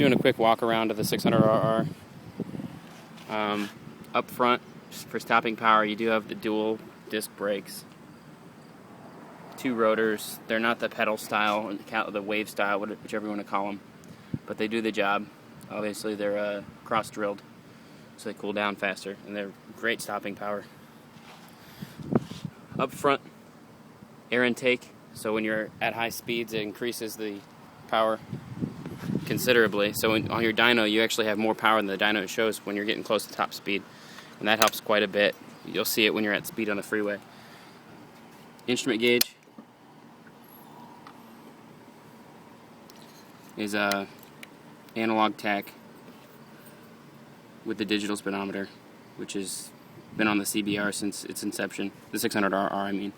doing a quick walk around of the 600RR. Up front, for stopping power, you do have the dual disc brakes. 2 rotors. They're not the pedal style, the wave style, whichever you want to call them, but they do the job. Obviously, they're cross-drilled, so they cool down faster, and they're great stopping power. Up front, air intake, so when you're at high speeds, it increases the power considerably. So on your dyno, you actually have more power than the dyno shows when you're getting close to top speed, and that helps quite a bit. You'll see it when you're at speed on the freeway. Instrument gauge is a analog tach with the digital speedometer, which has been on the CBR since its inception. The 600RR, I mean,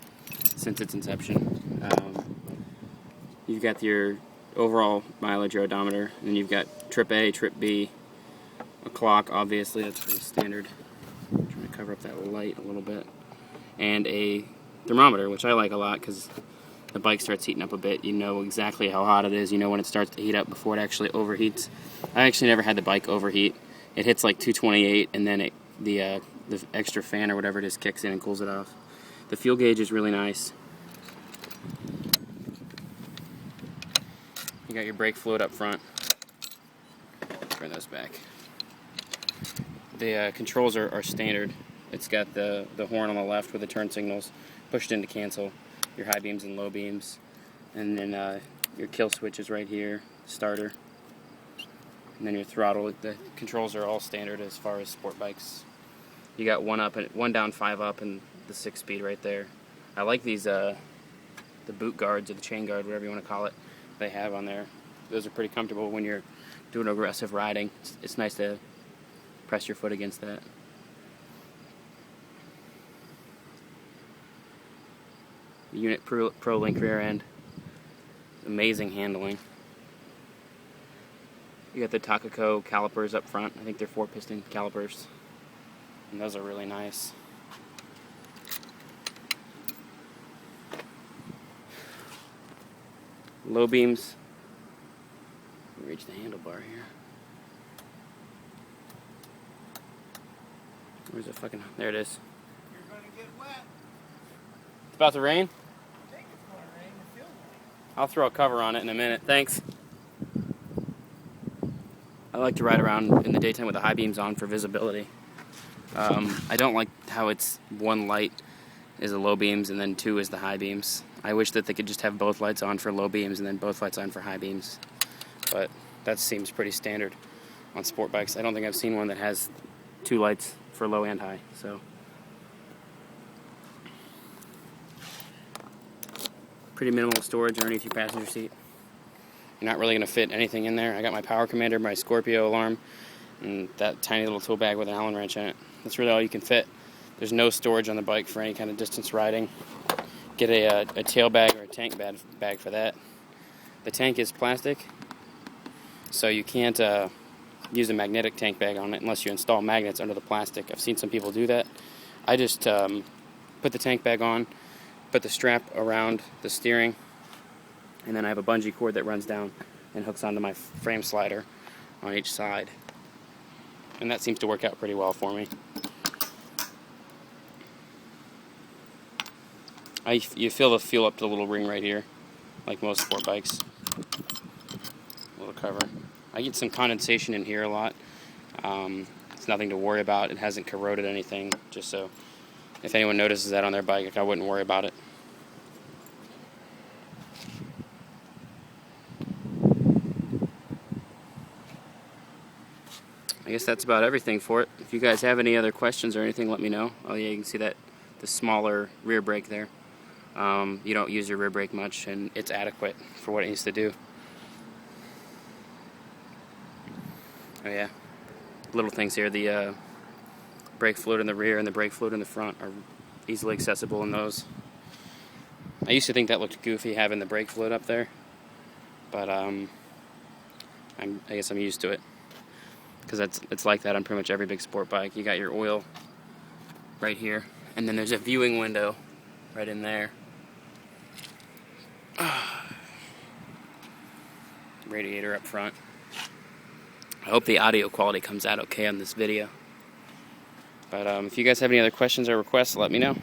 since its inception. You've got your overall mileage odometer, and then you've got trip A, trip B, a clock, obviously, that's pretty standard. I'm trying to cover up that light a little bit, and a thermometer, which I like a lot because the bike starts heating up a bit. You know exactly how hot it is. You know when it starts to heat up before it actually overheats. I actually never had the bike overheat. It hits like 228, and then the extra fan or whatever it is kicks in and cools it off. The fuel gauge is really nice. You got your brake fluid up front. Turn those back. The controls are standard. It's got the horn on the left with the turn signals, pushed in to cancel, your high beams and low beams, and then your kill switch is right here, starter, and then your throttle. The controls are all standard as far as sport bikes. You got 1 up and 1 down, 5 up, and the 6-speed right there. I like these the boot guards or the chain guard, whatever you want to call it, they have on there. Those are pretty comfortable when you're doing aggressive riding. It's nice to press your foot against that. Unit Pro Link rear end. Amazing handling. You got the Takako calipers up front. I think they're 4-piston calipers, and those are really nice. Low beams. Reach the handlebar here. Where's the fucking... There it is. You're gonna get wet. It's about to rain? I think it's gonna rain. It feels like. I'll throw a cover on it in a minute. Thanks. I like to ride around in the daytime with the high beams on for visibility. I don't like how it's 1 light is the low beams and then 2 is the high beams. I wish that they could just have both lights on for low beams and then both lights on for high beams. But that seems pretty standard on sport bikes. I don't think I've seen one that has 2 lights for low and high. So pretty minimal storage underneath your passenger seat. You're not really going to fit anything in there. I got my power commander, my Scorpio alarm, and that tiny little tool bag with an Allen wrench in it. That's really all you can fit. There's no storage on the bike for any kind of distance riding. Get a tail bag or a tank bag for that. The tank is plastic, so you can't use a magnetic tank bag on it unless you install magnets under the plastic. I've seen some people do that. I just put the tank bag on, put the strap around the steering, and then I have a bungee cord that runs down and hooks onto my frame slider on each side. And that seems to work out pretty well for me. You feel the fuel up to the little ring right here, like most sport bikes. Little cover. I get some condensation in here a lot. It's nothing to worry about. It hasn't corroded anything, just so if anyone notices that on their bike, I wouldn't worry about it. I guess that's about everything for it. If you guys have any other questions or anything, let me know. Oh yeah, you can see that the smaller rear brake there. You don't use your rear brake much, and it's adequate for what it needs to do. Oh yeah, little things here. The brake fluid in the rear and the brake fluid in the front are easily accessible in those. I used to think that looked goofy having the brake fluid up there, but I guess I'm used to it. Because it's like that on pretty much every big sport bike. You got your oil right here, and then there's a viewing window right in there. Radiator up front. I hope the audio quality comes out okay on this video. But if you guys have any other questions or requests, let me know.